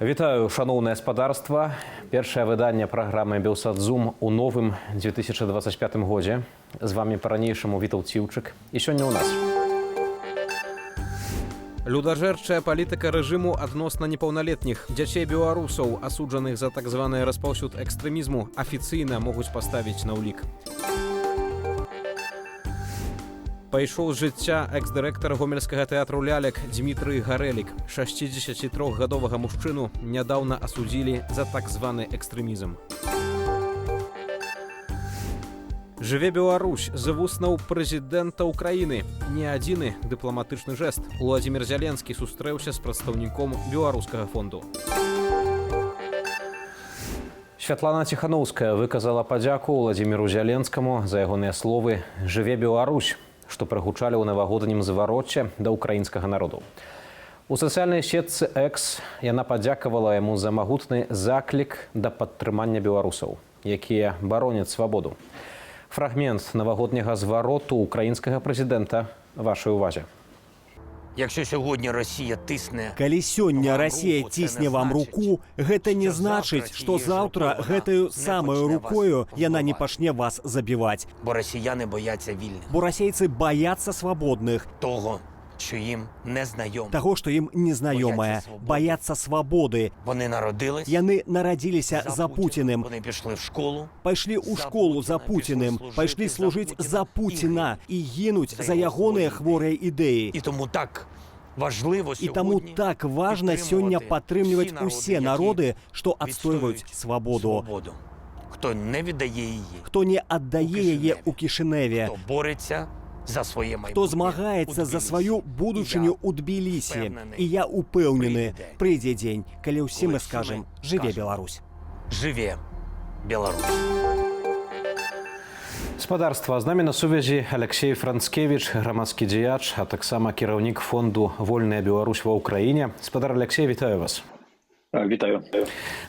Вітаю, шановне спадарства. Першае выданне праграмы «Белсадзум» у новым 2025 годзе. З вами па-ранейшаму Вітал Ціўчык. І сёння ў нас. Людажэрчая палітыка рэжыму адносна непаўналетніх. Дзяцей беларусаў, асуджаных за так званы распаўсюд экстрэмізму, афіцыйна могуць паставіць на ўлік. Пайшоў з жыцця экс-дырэктар гомельскага тэатру «Лялек» Дмітрый Гарэлік. 63-гадовага мужчыну нядаўна асудзілі за так званы экстрэмізм. Жыве Беларусь з вуснаў прэзідэнта ўкраіны. Не адзіны дыпламатычны жэст. Уладзімір Зяленскі сустрэўся з прадстаўніком беларускага фонду. Святлана Ціхановская выказала падзяку Уладзіміру Зяленскаму за ягоныя словы «Жыве Беларусь», што прагучалі ў навагоднім звароце да ўкраінскага народу. У сацыяльнай сетцы X яна падзякавала яму за магутны заклік да падтрымання беларусаў, якія бароняць свабоду. Фрагмент навагодняга звароту ўкраінскага прэзідэнта вашай увазе. Якщо сьогодні Росія тисне... Калі сёння Расія цісне вам руку, гэта не значыць, што заўтра гэтаю самаю рукою яна не пачне вас забіваць. Бо росіяни бояться вільних. Бо расейцы баяцца свабодных. Того, що їм не знайомо. Таго, што ім незнаёмае. Баяцца свабоды. Вони народились. Яны нарадзіліся за Пуціным. Вони пішли в школу. Пайшлі ў школу за Пуціным. Пайшлі служыць за Пуціна і гінуць за ягоныя хворыя ідэі. І тому так важливо І таму так важна сёння падтрымліваць усе народы, што адстойваюць свабоду. Хто не віддає її. Хто не аддае яе ў Кішыневе. Хто бореться за своє майбутнє. Хто змагаецца за сваю будучыню ў Тбілісі. І я упэўнены, прыйдзе дзень, калі ўсе мы скажам «Жыве Беларусь». Жыве Беларусь. Спадарства, з намі на сувязі Алексей Францкевич, грамадскі дзеяч, а таксама кіраўнік фонду «Вольная Беларусь» ва ўкраіне. Спадар Алексей, вітаю вас. Вітаю.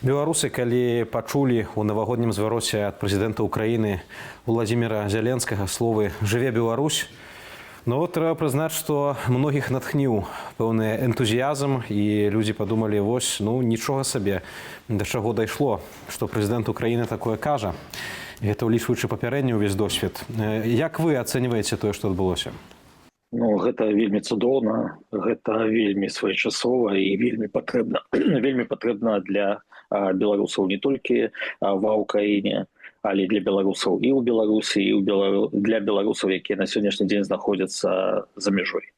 Беларусы, калі пачулі ў навагоднім звароце ад прэзідэнта ўкраіны Уладзіміра Зяленскага словы «Жыве Беларусь», ну вот трэба прызнаць, што многіх натхніў пэўны энтузіязм, і людзі падумалі, вось, ну нічога сабе, да чаго дайшло, што прэзідэнт Украіны такое кажа. Гэта ўлічваючы папярэдні ўвесь досвед. Як вы ацэньваеце тое, што адбылося? Ну, гэта вельмі цудоўна, гэта вельмі своечасова і вельмі патрэбна для беларусаў не толькі ва ўкраіне, але для беларусаў і ў Беларусі, і для беларусаў, якія на сённяшні дзень знаходзяцца за мяжой.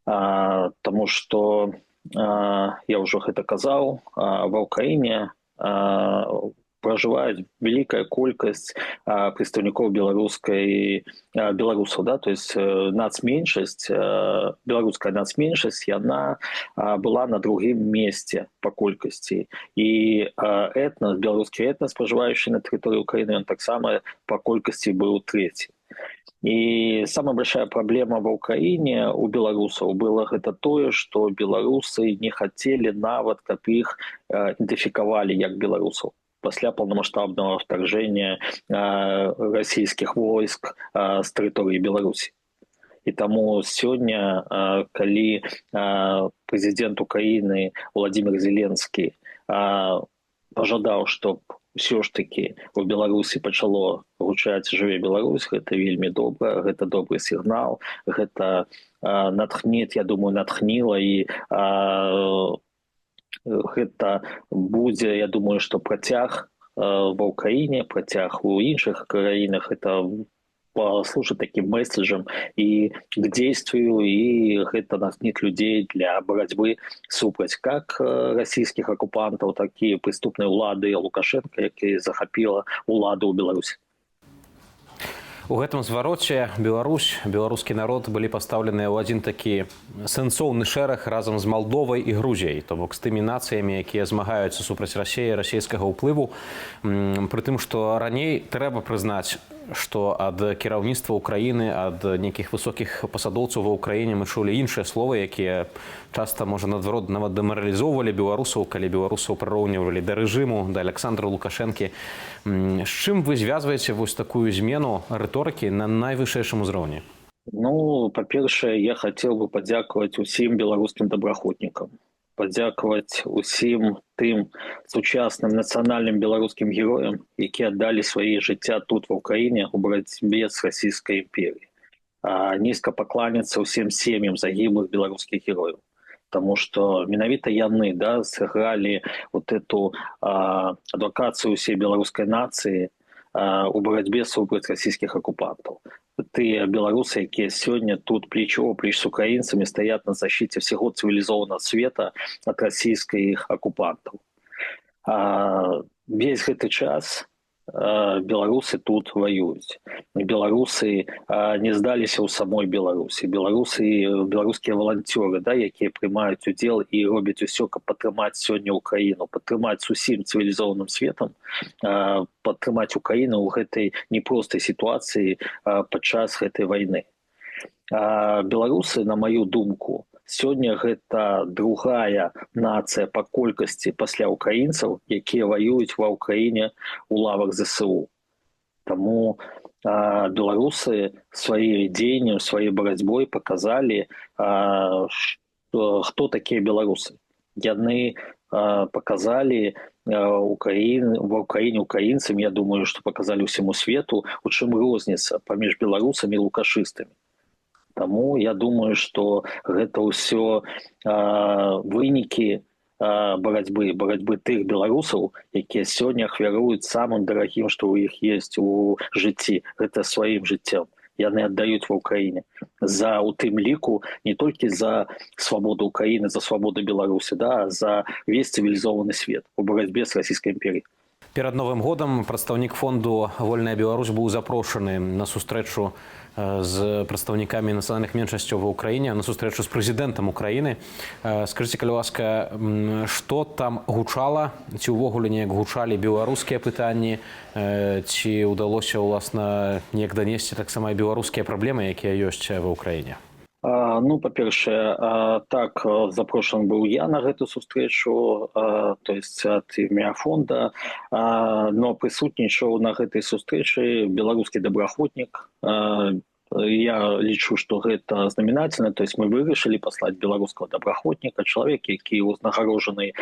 Таму што, я ўжо гэта казаў, ва ўкраіне проживает великая колькость представников белорусов, да, то есть нацменьшесть, белорусская нацменьшесть, она была на другом месте по колькости. И этнос, белорусский этнос, проживающий на территории Украины, он так само по колькости был третий. И самая большая проблема в Украине у белорусов было это то, что белорусы не хотели нават, каб их идентификовали как белорусов. Пасля полномасштабного вторжения российских войск с территории Беларуси. И тому сегодня, коли президент Украины Владимир Зеленский пожадал, чтобы все ж таки в Беларуси почало гучаць «Жыве Беларусь», это вельмі добра, это добрый сигнал, это натхнит, я думаю, натхнило и гэта будзе, я думаю, што працяг ва ўкраіне, працяг у іншых краінах, это послужит таким месседжем и к действию, и это натхнит людей для борьбы супраць как российских оккупантов, так и преступной улады Лукашенко, якая захапіла уладу ў Беларусі. У гэтым звароце Беларусь, беларускі народ былі пастаўленыя ў адзін такі сэнсоўны шэраг разам з Малдовай і Грузіяй, то бок з тымі нацыямі, якія змагаюцца супраць Расіі, расійскага ўплыву. Прытым, што раней трэба прызнаць, што ад кіраўніцтва ўкраіны, ад нейкіх высокіх пасадоўцаў ва ўкраіне мы чулі іншыя словы, якія часта, можа, наадварот, нават дэмаралізоўвалі беларусаў, калі беларусаў прыраўнівалі да рэжыму, да Александра Лукашэнкі. З чым вы звязваеце вось такую змену рыторыкі на найвышэйшым узроўні? Ну, па-першае, я хацеў бы падзякаваць усім беларускім добраахвотнікам. падзякаваць усім тым сучасным нацыянальным беларускім героям, які аддалі свае жыцця тут ва ўкраіне у барацьбе з расійскай імперіяй. Нізка пакланяцца ўсім сем'ям загіблых беларускіх герояў. Потому что менавіта яны сыгралі вот эту адвокацию всей белорусской нации у борьбе супраць российских оккупантов. Тыя белорусы, якія сегодня тут плечо-плеч с украинцами стоят на защите всего цивилизованного света от российских оккупантов. Весь гэты час беларусы тут воююць. Беларусы не здаліся ў самой Беларусі. Беларускія валанцёры, якія прымаюць удзел і робяць усё, каб падтрымаць сёння Украіну, падтрымаць усім цывілізованым светам, падтрымаць Украіну ў гэтай непростай сітуацыі падчас гэтай вайны. Беларусы, на маю думку, сёння гэта другая нацыя па колькасці пасля украінцаў, якія воююць ва ўкраіне ў лавах ЗСУ. Таму беларусы сваім дзеяннем, сваёй барацьбой паказалі, хто такія беларусы. Яны паказалі ва ўкраіне украінцам, я думаю, што паказалі ўсяму свету, у чым розніца паміж беларусамі і лукашыстамі. Таму я думаю, што гэта ўсё вынікі барацьбы тых беларусаў, якія сёння ахвяруюць самым дарагім, што ў іх ёсць у жыцці, гэта сваім жыццём. Яны аддаюць ва ўкраіне. У тым ліку не толькі за свабоду Украіны, за свабоду Беларусі, а за весь цывілізованы свет у барацьбе з расійскай імперіяй. Перад Новым годам прадстаўнік фонду «Вольная Беларусь» быў запрошаны на сустрэчу з прадстаўнікамі нацыянальных меншасцяў ва ўкраіне, на сустрэчу з прэзідэнтам Украіны. Скажыце, калі ласка, што там гучала, ці ўвогуле неяк гучалі беларускія пытанні, ці ўдалося, уласна, неяк данесці таксама і беларускія праблемы, якія ёсць ва ўкраіне? Па-першае, так, запрошаны быў я на гэту сустрэчу, то есть ад імя фонда, но прысутнічаў на гэтай сустрэчы беларускі добраахвотнік. Я лічу, што гэта знаменательна, то есть мы вырашылі паслаць беларускага добраахвотніка, чалавек, які ўзнагароджаны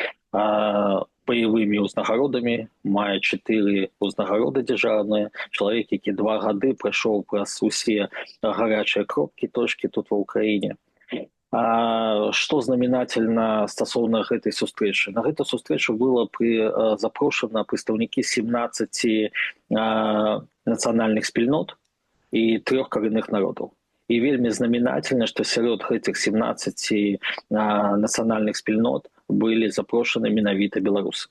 баявымі ўзнагародамі, мае 4 ўзнагароды дзяржаўныя, чалавек, які 2 гады прайшоў праз усе гарячыя кропкі, точкі тут ва ўкраіне. Што знаменательна стасоўна гэтай сустрэчы? На гэту сустрэчу было запрошана прадстаўнікі 17 нацыянальных спільнот і 3 карэнных народаў. І вельмі знаменательна, што сярод гэтых 17 нацыянальных спільнот былі запрошаны менавіта беларусы.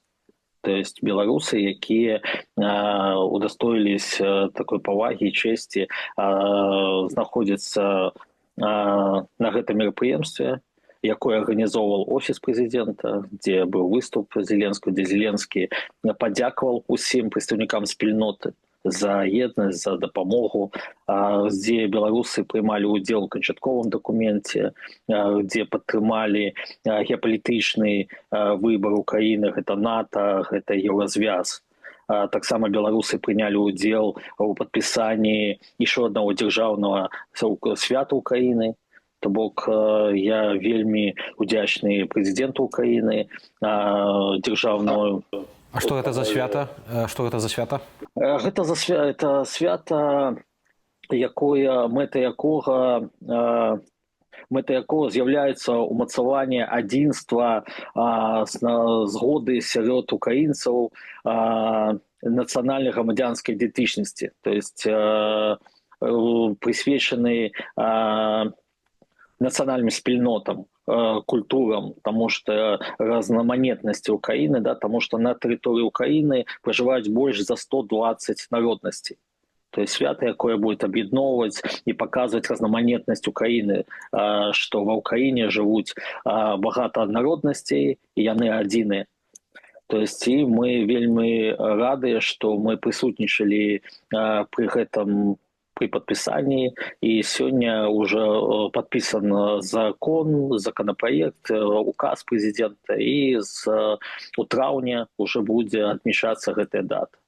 То есть беларусы, якія удостоіліся такой павагі і чесці знаходзяцца на гэтым мерапрыемстве, якое арганізоўваў офіс прэзідэнта, дзе быў выступ Зеленскага, дзе Зеленскі падзякаваў усім прадстаўнікам спільноты за еднасць, за дапамогу, дзе беларусы прымалі ўдзел у канчатковым дакуменце, дзе падтрымалі геапалітычны выбар Украіны, гэта НАТО, гэта Еўразвяз. Таксама беларусы прынялі ўдзел у падпісанні яшчэ аднаго дзяржаўнага свята Украіны. То бок я вельмі удзячны прэзідэнту Украіны, дзяржаўную. А што гэта за свята? Што гэта за свята? Гэта свята, мэта якога з'яўляецца ўмацаванне адзінства згоды сярод украінцаў нацыянальнай грамадзянскай ідэнтычнасці. То есть прысвечаны нацыянальным спільнотам, культурам, тому что разноманетности Украины, потому что на территории Украины проживают больше за 120 народностей. То есть свято, якое будет объединовывать и показывать разноманетность Украины, что в Украине живут багато народностей, и яны адзіныя. То есть и мы вельмі рады, что мы присутнічалі при гэтым при подписании, и сегодня уже подписан законопроект, указ президента, и у траўня уже будет отмечаться эта дата.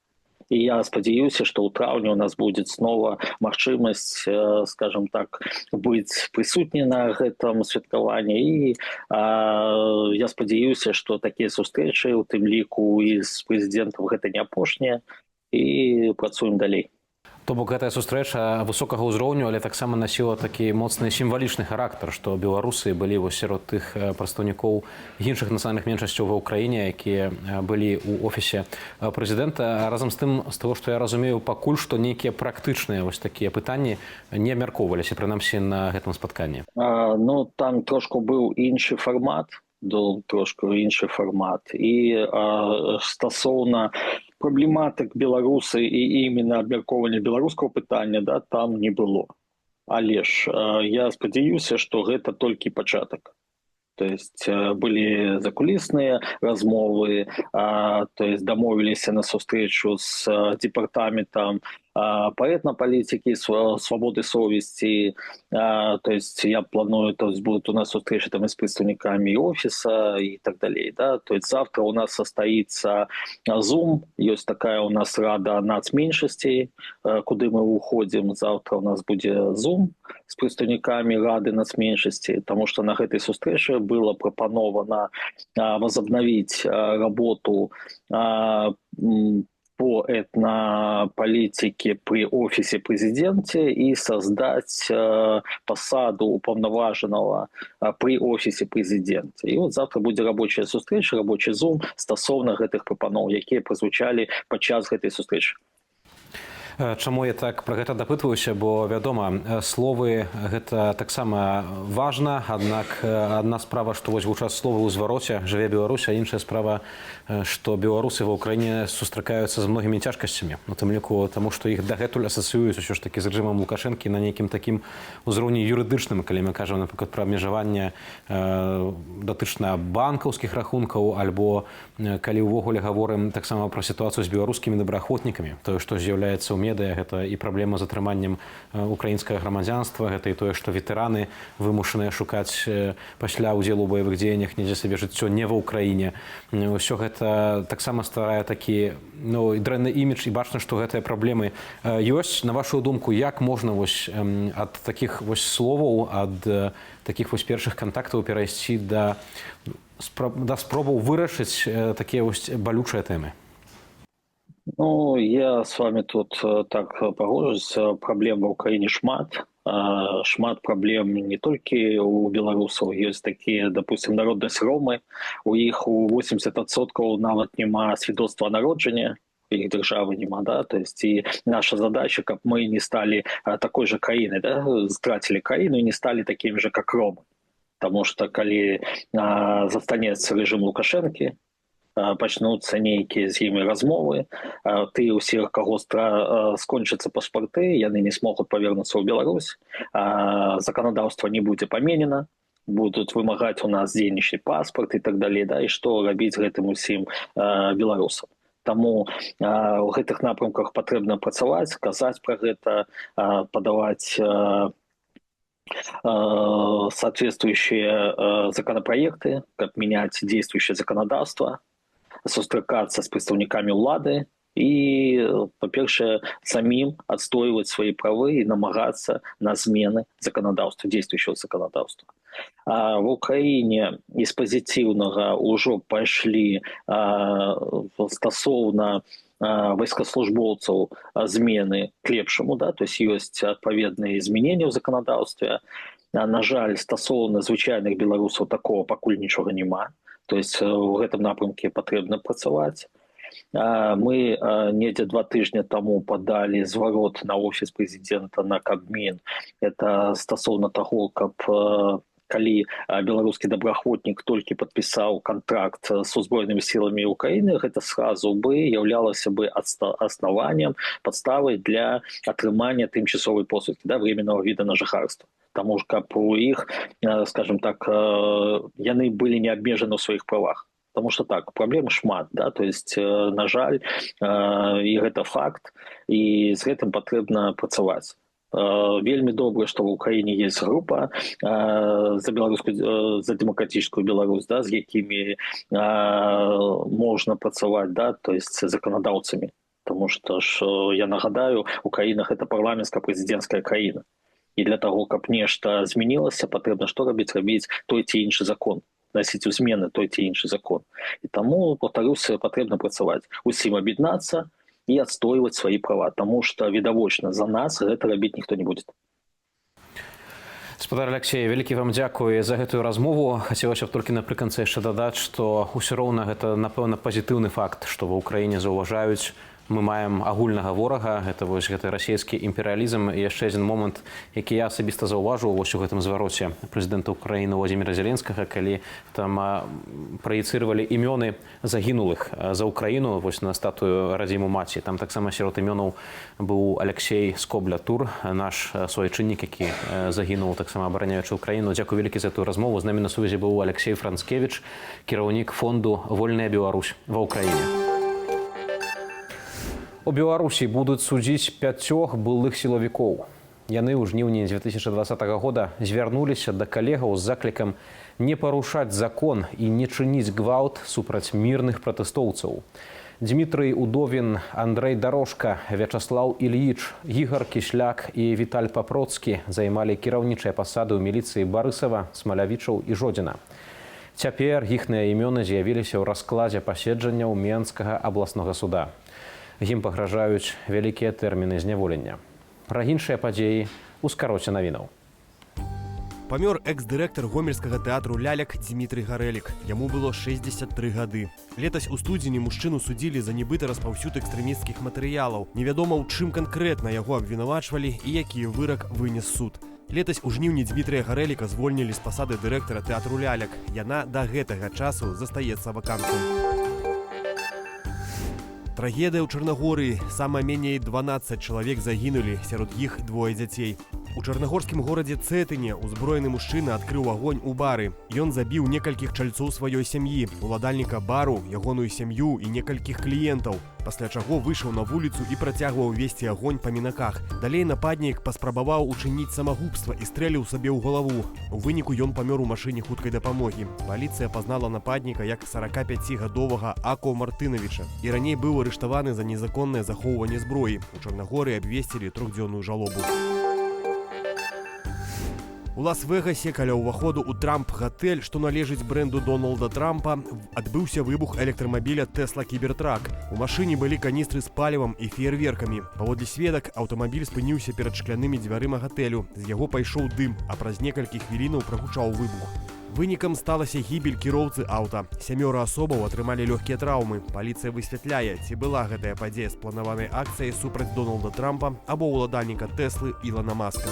І я спадзяюся, што ў траўні у нас будзе снова магчымасць, скажем так, быць прысутні на гэтым святкаванні. І я спадзяюся, што такія сустрэчы, у тым ліку і з прэзідэнтам, гэта не апошнія, і працуем далей. То бок гэтая сустрэча высокага ўзроўню, але таксама насіла такі моцны сімвалічны характар, што беларусы былі вось сярод тых прадстаўнікоў іншых нацыянальных меншасцяў ва ўкраіне, якія былі ў офісе прэзідэнта. Разам з тым, з таго, што я разумею, пакуль што нейкія практычныя вось такія пытанні не абмяркоўваліся, прынамсі на гэтым спатканні. Ну, там трошку быў іншы фармат, і стасоўна праблематык беларусы і іменно абмяркоўвання беларускага пытання, да, там не было. Але ж я спадзяюся, што гэта толькі пачатак. То есть были закулисныя размовы, то есть дамовіліся на сустрэчу з департаментам по этнопалітике, свободы совести. То есть я планую, то есть будут у нас встречи там и с представниками офиса и так далее. Да? То есть завтра у нас состоится Zoom, есть такая у нас рада нацменьшасцей, куда мы уходим. Завтра у нас будет Zoom с представниками рады нацменьшасцей, потому что на этой встрече было пропоновано возобновить работу по этнополитике при офисе президента и создать посаду уповноваженного при офисе президента. И вот завтра будет рабочая встреча, рабочий Zoom стосовно этих пропонов, которые прозвучали подчас этой встречи. Чаму я так пра гэта дапытваюся, бо вядома, словы гэта таксама важна, аднак адна справа, што вось гучаць словы ў звароце «Жыве Беларусь», а іншая справа, што беларусы ва ўкраіне сустракаюцца з многімі цяжкасцямі. У тым ліку таму, што іх дагэтуль асацыююць усё ж такі з рэжымам Лукашэнкі на нейкім такім узроўні юрыдычным, калі мы кажам, напрыклад, пра абмежаванне датычна банкаўскіх рахункаў, альбо калі ўвогуле гаворым таксама пра сітуацыю з беларускімі добраахвотнікамі, тое, што з'яўляецца ў медыя, гэта і праблема з атрыманнем украінскага грамадзянства, гэта і тое, што ветэраны вымушаныя шукаць пасля ўдзелу ў баявых дзеяннях недзе сабе жыццё не ва ўкраіне. Усё гэта таксама стварае такі дрэнны імідж, і бачна, што гэтыя праблемы ёсць. На вашу думку, як можна вось ад такіх вось словаў, ад такіх вось першых кантактаў перайсці да спробаў вырашыць такія вось балючыя тэмы? Ну, я с вами тут так погоджуюсь. Проблем в Украине шмат. Шмат проблем не только у белорусов. Есть такие, допустим, народность ромы. У их у 80% нават нема свидетельства о народжении. Их державы нема, да, то есть и наша задача, как мы не стали такой же краиной, да, стратили краину и не стали такими же, как ромы. Потому что, коли застанется режим Лукашенко, пачнуцца нейкія з імі размовы, ты ўсіх, каго скончацца паспарты, яны не смогуць павернуцца ў Беларусь, заканадаўства не будзе паменена, будуць вымагаць у нас дзейнічны паспарт і так далей, да, і што рабіць гэтым усім беларусам. Таму ў гэтых напрамках патрэбна працаваць, казаць пра гэта, падаваць соответствующие законопроекты, как менять действующее законодавство, сустракаться с представниками улады и, по-перше, самим отстаивать свои правы и намагаться на змены законодавства, действующего законодавства. В Украине из позитивного уже пошли стосовно войскослужбовцев змены к лепшему, да, то есть есть отповедные изменения в законодавстве. На жаль, стосовно звычайных белорусов такого покуль ничего нема. То есть в этом напрямке потрібно працаваць. Мы недзе 2 тижні тому подали зварот на офіс президента на Кабмін. Это стосовно того, каб калі беларускі добраахвотнік толькі падпісаў контракт с узброенымі сіламі Украіны, гэта сразу бы являлася бы основанием, подставой для атрымання тымчасовай посведкі, да, временного вида на жыхарства. Тому что у іх, скажем так, яны были не обмежаны ў сваіх правах. Потому что так, проблем шмат, да, то есть, на жаль, і гэта факт, і з гэтым патрэбна працаваць. Вельмі добра, што в Украине есть группа за беларускую, за демократическую Беларусь, да, з якімі можно працаваць, да, то есть законодаўцамі. Тому што ж, я нагадаю, Украіна гэта парламенцка-прэзідэнцкая краіна. І для того, каб нешта змянілася, патрэбна што рабіць? Рабіць той ці іншы закон, насіць у змены той ці іншы закон. І таму, паўтаруся, патрэбна працаваць. Усім аб'яднацца і адстойваць свае права, таму што відавочна за нас гэта рабіць ніхто не будзе. Спадар Алексей, вялікі вам дзякуй за гэтую размову. Хацелася б толькі напрыканцы яшчэ дадаць, што ўсё роўна гэта, напэўна, пазітыўны факт, што ва ўкраіне заўважаюць, мы маем агульнага ворага, гэта вось гэты расійскі імперыялізм. І яшчэ адзін момант, які я асабіста заўважыў вось у гэтым звароце прэзідэнта Украіны Владзіміра Зеленскага, калі там праецыравалі імёны загінулых за Украіну вось на статую радзіму маці. Там таксама сярод імёнаў быў Алексей Скобля-Тур, наш суайчыннік, які загінуў таксама абараняючы Украіну. Дзякуй вялікі за эту размову. З намі на сувязі быў Алексей Францкевіч, кіраўнік фонду «Вольная Беларусь» ва Ўкраіне. У Беларусі будуць судзіць 5 былых сілавікоў. Яны ў жніўні 2020 года звярнуліся да калегаў з заклікам не парушаць закон і не чыніць гвалт супраць мірных пратэстоўцаў. Дмітрый Удовін, Андрэй Дарожка, Вячаслаў Ільіч, Ігар Кішляк і Віталь Папроцкі займалі кіраўнічыя пасады ў міліцыі Барысава, Смалявічаў і Жодзіна. Цяпер іхныя імёны з'явіліся ў раскладзе паседжанняў Менскага абласнога суда. Ім пагражаюць вялікія тэрміны зняволення. Пра іншыя падзеі ў скароце навінаў. Памёр экс-дырэктар гомельскага тэатру «Ляляк» Дмітрый Гарэлік. Яму было 63 гады. Летась у студзені мужчыну судзілі за нібыта распаўсюд экстрэмісцкіх матэрыялаў. Невядома, у чым канкрэтна яго абвінавачвалі і які вырак вынес суд. Летась у жніўні Дмітрыя Гарэліка звольнілі з пасады дырэктара тэатру «Ляляк». Яна да гэтага часу застаецца вакантнай. Трагедыя ў Чарнагорыі. Сама меней 12 чалавек загінулі, сярод іх 2 дзяцей. У чарнагорскім горадзе Цэтыне узброены мужчына адкрыў агонь у бары. Ён забіў некалькіх чальцоў сваёй сям'і, уладальніка бару, ягоную сям'ю і некалькіх кліентаў. Пасля чаго выйшаў на вуліцу і працягваў весці агонь па мінаках. Далей нападнік паспрабаваў учыніць самагубства і стрэліў сабе ў галаву. У выніку ён памёр у машыне хуткай дапамогі. Паліцыя пазнала нападніка як 45-гадовага Ако Мартынавіча і раней быў арыштаваны за незаконнае захоўванне зброі. У Чарнагорыі абвесцілі 3-дзённую жалобу. У Лас-Вегасе каля ўваходу ў Трамп-гатэль, што належыць бренду Дональда Трампа, адбыўся выбух электрамабіля Tesla Cybertruck. У машыне былі каністры з палівам і феерверкамі. Паводле сведак, аўтамабіль спыніўся перад шклянымі дзвярыма гатэлю. З яго пайшоў дым, а праз некалькі хвілінаў прагучаў выбух. Вынікам сталася гібель кіроўцы аўта. 7 асобаў атрымалі лёгкія траўмы. Паліцыя высвятляе, ці была гэтая падзея спланаванай акцыяй супраць Дональда Трампа або ўладальніка Тэслы Ілана Маска.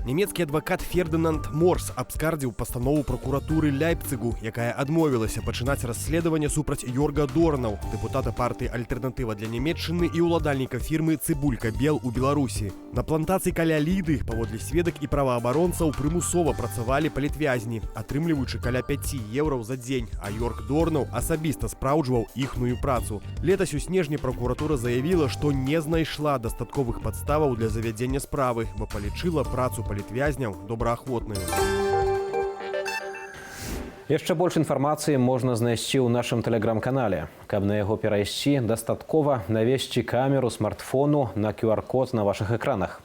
Нямецкі адвакат Фердынанд Морс абскардзіў пастанову пракуратуры Ляйпцыгу, якая адмовілася пачынаць расследаванне супраць Йорга Дорнаў, дэпутата партыі «Альтэрнатыва для Нямецчыны» і ўладальніка фірмы «Цыбулька Бел» у Беларусі. На плантацыі каля Ліды, паводле сведак і праваабаронцаў, прымусова працавалі палітвязні, атрымліваючы каля 5 еўраў за дзень, а Йорг Дорнаў асабіста спраўджваў іхную працу. Летась у снежні пракуратура заявіла, што не знайшла дастатковых падставаў для завядзення справы, бо палічыла працу палітвязняў добраахвотную. Яшчэ больш інфармацыі можна знайсці ў нашым тэлеграм-канале. Каб на яго перайсці, дастаткова навесці камеру смартфону на QR-код на вашых экранах.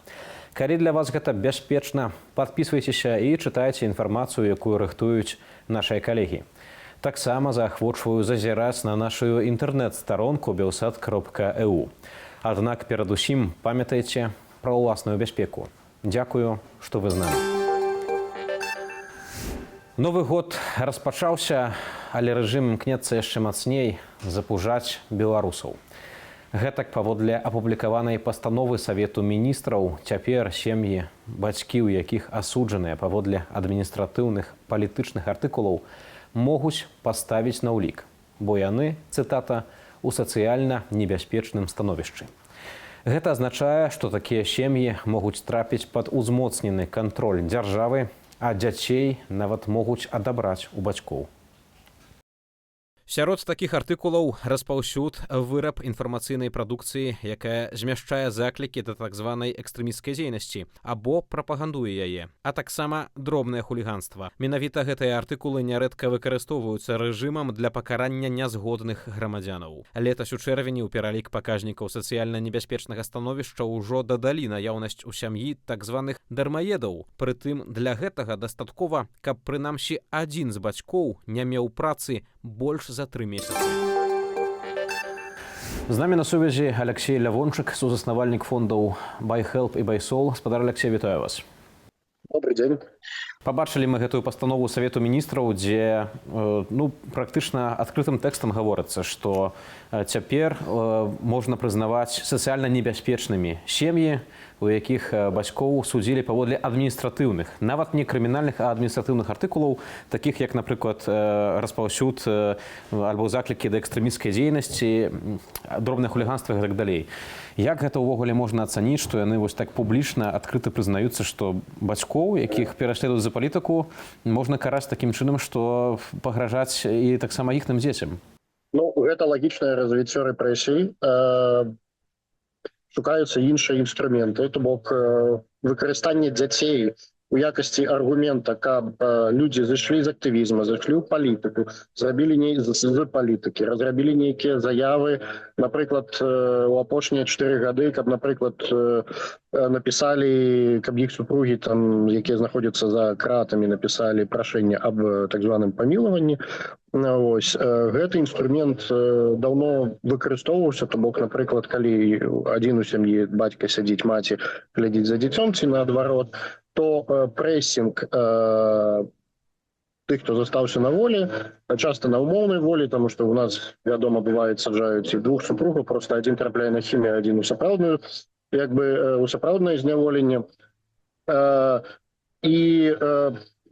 Калі для вас гэта бяспечна, падпісвайцеся і чытайце інфармацыю, якую рыхтуюць нашыя калегі. Таксама заахвочваю зазіраць на нашу інтэрнэт-старонку belsat.eu. Аднак перадусім памятайце пра ўласную бяспеку. Дзякую, што вы з намі. Новы год распачаўся, але рэжым імкнецца яшчэ мацней запужаць беларусаў. Гэтак паводле апублікаванай пастановы Савету міністраў цяпер сем'і, бацькі, у якіх асуджаныя паводле адміністратыўных палітычных артыкулаў, могуць паставіць на ўлік, бо яны, цытата, у сацыяльна небяспечным становішчы. Гэта азначае, што такія сем'і могуць трапіць пад узмоцнены кантроль дзяржавы, а дзяцей нават могуць адабраць у бацькоў. Сярод такіх артыкулаў распаўсюд выраб інфармацыйнай прадукцыі, якая змяшчае заклікі да так званай экстрэмісцкай дзейнасці або прапагандуе яе, а таксама дробнае хуліганства. Менавіта гэтыя артыкулы нярэдка выкарыстоўваюцца рэжымам для пакарання нязгодных грамадзянаў. Летась у чэрвені ў пералік паказнікаў сацыяльна небяспечнага становішча ўжо дадалі наяўнасць у сям'і так званых дармаедаў. Прытым для гэтага дастаткова, каб прынамсі адзін з бацькоў не меў працы больш за 3 месяцы. З намі на сувязі Алексей Лявончык, сузаснавальнік фондаў BuyHelp і BuySol. Спадар Алексей, вітаю вас. Добрый день. Пабачылі мы гэтую пастанову Савету міністраў, дзе практычна адкрытым тэкстам гаворыцца, што цяпер можна прызнаваць сацыяльна небяспечнымі сем'і, у якіх бацькоў судзілі паводле адміністратыўных, нават не крымінальных, а адміністратыўных артыкулаў, такіх як, напрыклад, распаўсюд альбо заклікі да экстрэмісцкай дзейнасці, дробнае хуліганства і так далей. Як гэта ўвогуле можна ацаніць, што яны вось так публічна адкрыта прызнаюцца, што бацькоў, якіх пераследуюць за палітыку, можна караць такім чынам, што пагражаць і таксама іхным дзецям? Ну, гэта лагічнае развіццё рэпрэсій. Шукаюцца іншыя інструменты, то бок выкарыстанне дзяцей у якасці аргумента, каб людзі зышлі з актывізма, зышлі ў палітыку, зрабілі з палітыкі, разрабілі нейкія заявы, напрыклад, у апошнія 4 гады, каб, напрыклад, напісалі, каб іх супругі, там, якія знаходзяцца за кратамі, напісалі прашэнне аб так званым памілаванні. Ось, гэты інструмент даўно выкарыстоўваўся, то бок, напрыклад, калі адзін у сям'і бацька сядзіць, маці глядзіць за дзіцём ці наадварот, то прэсінг тых, хто застаўся на волі, часта на ўмоўнай волі, таму што ў нас, вядома, бывае, саджаюць і 2 супругаў, проста адзін трапляе на хімію, адзін у сапраўдную, як бы у сапраўднае зняволенне. І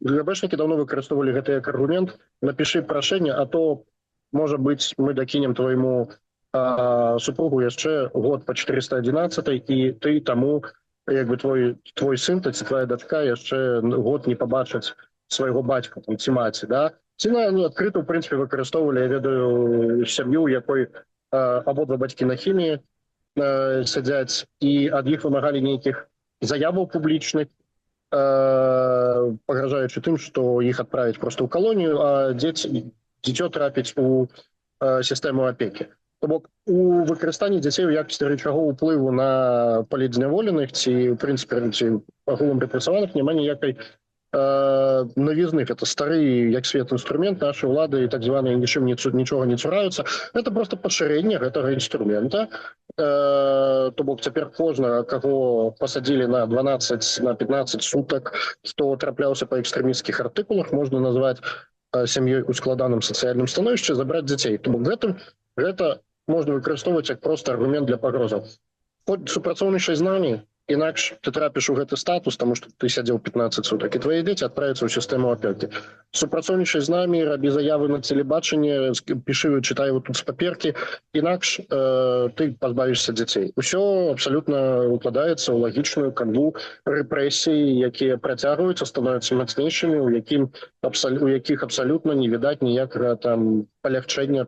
ГБшнікі даўно выкарыстоўвалі гэты як аргумент: напішы прашэнне, а то, можа быць, мы дакінем твайму супругу яшчэ год па 411, і ты таму, як бы твой сын, ці твоя дачка яшчэ год не пабачаць свайго бацька там, ці маці, да? Ці адкрыта, ў прынцыпе, выкарыстоўвалі, я ведаю, сям'ю, якой абодва бацькі на хіміі сядзяць, і ад іх вымагалі нейкіх заяваў публічных, пагражаючы тым, што іх адправяць проста ў калонію, а дзіцё трапіць у сістэму апекі. То бок, у выкарыстанні дзяцей у якасці рычагоў уплыву на палітзняволеных ці, ў прынцыпе, агулам рэпрэсаваных няма ніякай новізны. Гэта стары, як свет, інструмент. Нашы ўлады і так званыя нічога не цураюцца. Гэта проста пашырэнне гэтага інструмента. То бок, цяпер кожнага, каго пасадзілі на 12, на 15 сутак, хто трапляўся па экстрэмісцкіх артыкулах, можна назваць сям'ёй у складаным сацыяльным становішчы, забраць дзяцей. То бок, гэта можна выкарыстоўваць як проста аргумент для пагрозаў. Супрацоўнічай з намі, інакш ты трапіш у гэты статус, таму што ты сядзеў 15 сутак, і твае дзеці адправяцца ў сістэму апекі. Супрацоўнічай з намі, рабі заявы на тэлебачанне, пішы, чытай вот тут з паперкі, інакш ты пазбавішся дзяцей. Усё абсалютна укладаецца ў лагічную канву рэпрэсій, якія працягваюцца, становяцца мацнейшымі, у якіх абсалютна не відаць ніякага там палягчэння.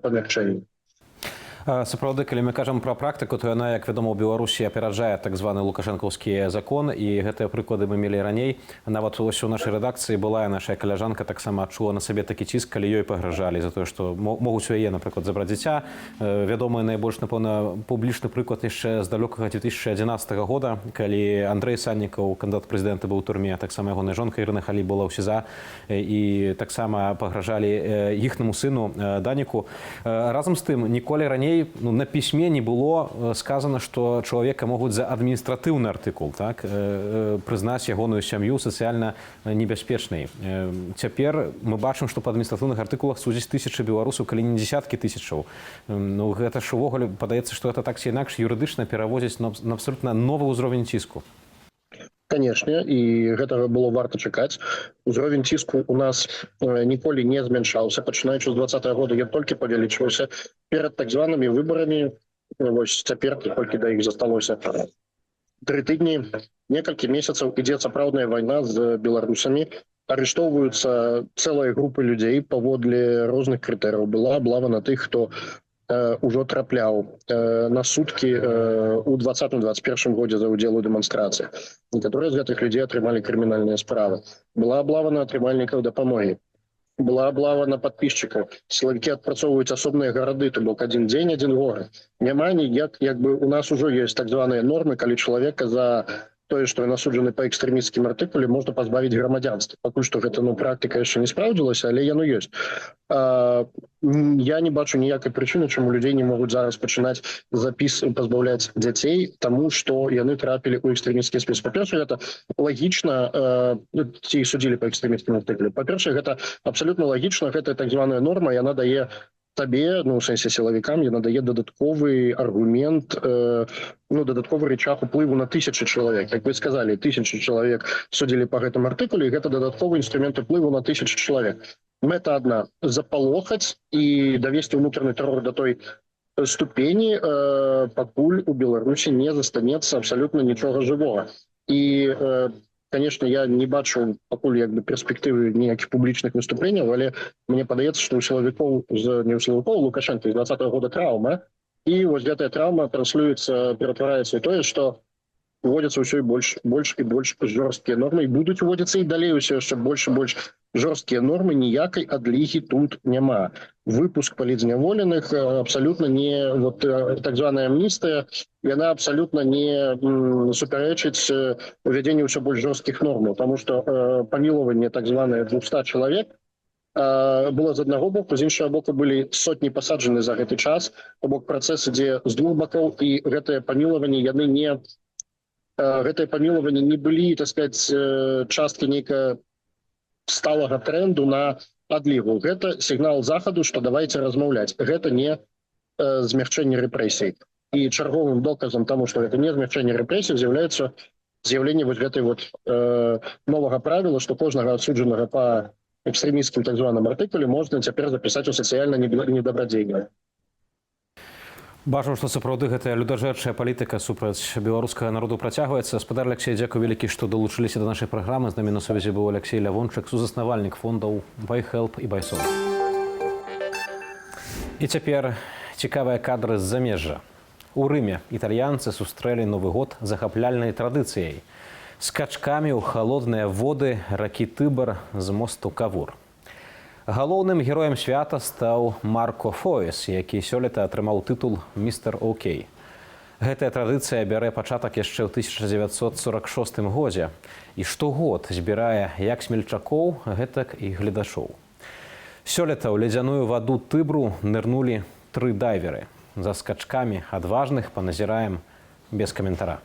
Сапраўды, калі мы кажам пра практыку, то яна, як вядома, у Беларусі апераджае так званы лукашэнкаўскі закон, і гэтыя прыклады мы мелі раней. Нават у нашай рэдакцыі была нашая каляжанка, таксама адчула на сабе такі ціск, калі ёй пагражалі за тое, што могуць у яе, напрыклад, забраць дзіця. Вядомы найбольш, напэўна, публічны прыклад яшчэ з далёкага 2011 года, калі Андрэй Саннікаў, кандыдат прэзідэнта, быў у турме, таксама ягоная жонка Ірына Халі была ў СІЗА, і таксама пагражалі іхнаму сыну Даніку. Разам з тым, ніколі раней на пісьме не было сказано, што чалавека могуць за адміністратыўны артыкул прызнаць ягоную сям'ю сацыяльна небяспечнай. Цяпер мы бачым, што па адміністратыўных артыкулах судзяць тысячы беларусаў, калі не дзесяткі тысячаў. Гэта ж увогуле падаецца, што гэта так ці інакш юрыдычна перавозіць на абсалютна новы ўзровень ціску. Канешне, і гэтага было варта чакаць. Узровень ціску у нас ніколі не змяншаўся. Пачынаючы з 20-го года ён толькі павялічваўся. Перад так званымі выбарамі, вось цяпер, толькі да іх засталося 3 тыдні, некалькі месяцаў ідзе сапраўдная вайна з беларусамі. арыштоўваюцца цэлыя групы людзей паводле розных крытэрыяў. Была аблава на тых, хто ўжо трапляў на суткі ў 2020-2021 годзе за ўдзел у дэманстрацыях. Некаторыя з гэтых людзей атрымалі крымінальныя справы. Была аблава на атрымальнікаў дапамогі. Была аблава на падпісчыкаў. Сілавікі адпрацоўваюць асобныя гарады, то бок адзін дзень, адзін горад. Няма ніяк, у нас ужо ёсць так званыя нормы, калі чалавека за тое, што ён асуджаны па экстрэмісцкім артыкуле, можна пазбавіць грамадзянства. Пакуль што гэта практыка яшчэ не спраўдзілася, але яно ёсць. Я не бачу ніякай прычыны, чаму людзей не могуць зараз пачынаць пазбаўляць дзяцей, таму што яны трапілі ў экстрэмісцкі спіс. Па-першае, гэта лагічна, ці судзілі па экстрэмісцкім артыкуле. Па-першае, гэта абсалютна лагічна, гэта так званая норма, яна дае табе, у сэнсе сілавікам, яна дае дадатковы аргумент, дадатковы рычаг уплыву на тысячы чалавек. Як вы сказалі, 1000 чалавек судзілі па гэтым артыкуле, і гэта дадатковы інструмент уплыву на 1000 чалавек. Мэта адна – запалохаць і давесці ўнутраны тэрор да той ступені, пакуль у Беларусі не застанецца абсалютна нічога жывога. І конечно, я не бачу пакуль перспектывы ніякіх публічных выступленняў, але мне падаецца, што у сілавікоў, не ў сілавікоў, Лукашенка з 2020 года траўма, і вось гэтая траўма ператвараецца ў тое, што уводзяцца ўсё больш і больш жорсткія нормы, і будуць уводзіцца і далей ўсё яшчэ больш і больш жорсткія нормы, ніякай адлігі тут няма. Выпуск палітзняволеных абсалютна не, так званая амністыя, яна абсалютна не супярэчыць увядзенню ўсё больш жорсткіх нормаў, таму што памілаванне так званае 200 чалавек было з аднаго боку, з іншага боку былі сотні пасаджаны за гэты час, то бок працэс ідзе з двух бакоў, і гэтае памілаванне не былі, так сказать, часткі нейкая сталага тренду на адлігу. Гэта сігнал захаду, што давайце размаўляць. Гэта не змягчэнне рэпрэсій. І чарговым доказам таму, што гэта не змягчэнне рэпрэсій, з'яўляецца з'яўленне вось гэтай новага правіла, што кожнага асуджанага па экстрэмісцкім так званым артыкуле можна цяпер запісаць у сацыяльна недабрадзейнае. Бачым, што сапраўды гэтая людажэрчая палітыка супраць беларускага народу працягваецца. Гаспадар Алексей, дзякуй вялікі, што далучыліся да нашай праграмы. З намі на сувязі быў Алексей Лявончык, сузаснавальнік фондаў BuyHelp і BuySol. І цяпер цікавыя кадры з замежжа. У Рыме італьянцы сустрэлі Новы год захапляльнай традыцыяй. Скачкамі ў халодныя воды ракі Тыбар з мосту Кавур. Галоўным героем свята стаў Марко Фоес, які сёлета атрымаў тытул «Містер Окей». Гэтая традыцыя бярэ пачатак яшчэ ў 1946 годзе і штогод збірае як смельчакоў, гэтак і гледачоў. Сёлета ў ледзяную ваду Тыбру нырнулі 3 дайверы. За скачкамі адважных паназіраем без каментара.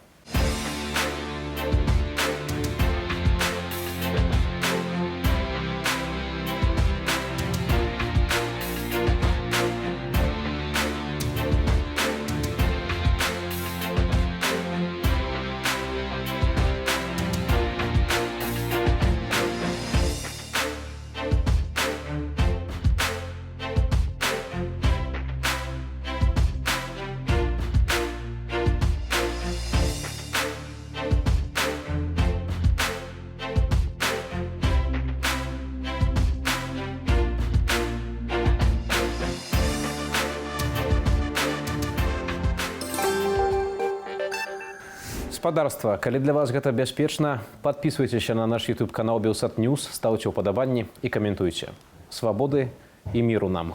Спадарства, калі для вас гэта бяспечна, падпісвайцеся на наш YouTube канал Белсат Ньюс, стаўце ўпадабанні і каментуйце. Свабоды і міру нам!